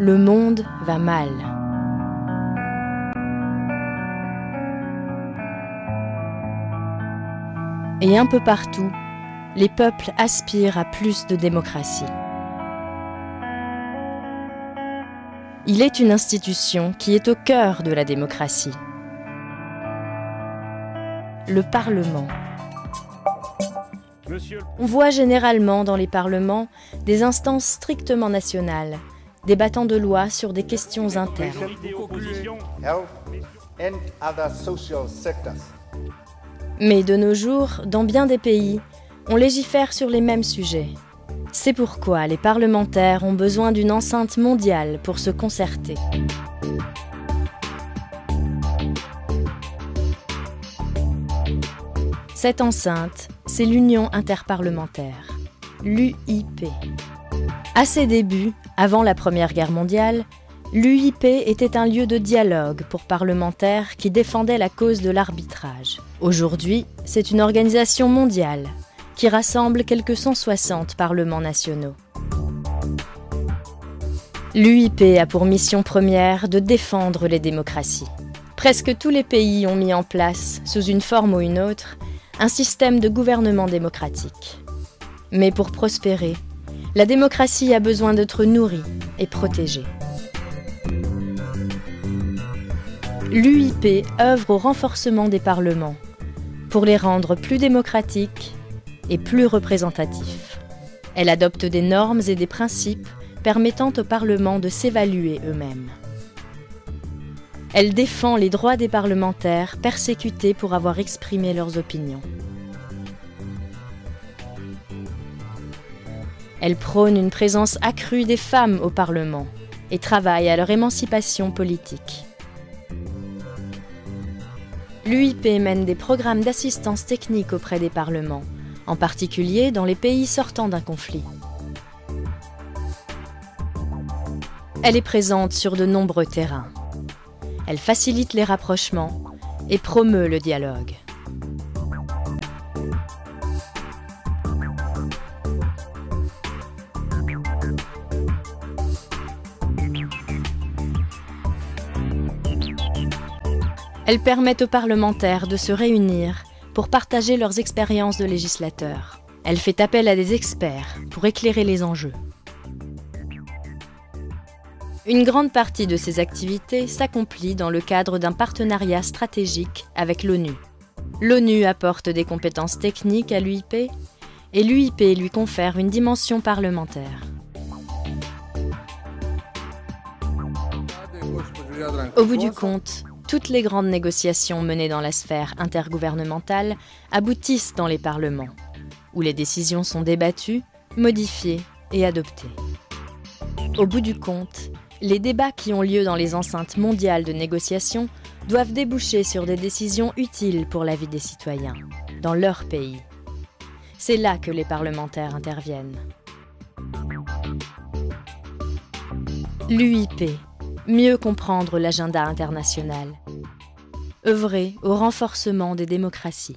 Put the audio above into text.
Le monde va mal. Et un peu partout, les peuples aspirent à plus de démocratie. Il est une institution qui est au cœur de la démocratie. Le Parlement. On voit généralement dans les parlements des instances strictement nationales, débattant de lois sur des questions internes. Mais de nos jours, dans bien des pays, on légifère sur les mêmes sujets. C'est pourquoi les parlementaires ont besoin d'une enceinte mondiale pour se concerter. Cette enceinte, c'est l'Union interparlementaire, l'UIP. À ses débuts, avant la Première Guerre mondiale, l'UIP était un lieu de dialogue pour parlementaires qui défendaient la cause de l'arbitrage. Aujourd'hui, c'est une organisation mondiale qui rassemble quelques 160 parlements nationaux. L'UIP a pour mission première de défendre les démocraties. Presque tous les pays ont mis en place, sous une forme ou une autre, un système de gouvernement démocratique. Mais pour prospérer, la démocratie a besoin d'être nourrie et protégée. L'UIP œuvre au renforcement des parlements pour les rendre plus démocratiques et plus représentatifs. Elle adopte des normes et des principes permettant aux parlements de s'évaluer eux-mêmes. Elle défend les droits des parlementaires persécutés pour avoir exprimé leurs opinions. Elle prône une présence accrue des femmes au Parlement et travaille à leur émancipation politique. L'UIP mène des programmes d'assistance technique auprès des parlements, en particulier dans les pays sortant d'un conflit. Elle est présente sur de nombreux terrains. Elle facilite les rapprochements et promeut le dialogue. Elle permet aux parlementaires de se réunir pour partager leurs expériences de législateurs. Elle fait appel à des experts pour éclairer les enjeux. Une grande partie de ces activités s'accomplit dans le cadre d'un partenariat stratégique avec l'ONU. L'ONU apporte des compétences techniques à l'UIP et l'UIP lui confère une dimension parlementaire. Au bout du compte, toutes les grandes négociations menées dans la sphère intergouvernementale aboutissent dans les parlements, où les décisions sont débattues, modifiées et adoptées. Au bout du compte, les débats qui ont lieu dans les enceintes mondiales de négociation doivent déboucher sur des décisions utiles pour la vie des citoyens, dans leur pays. C'est là que les parlementaires interviennent. L'UIP, mieux comprendre l'agenda international. Œuvrer au renforcement des démocraties.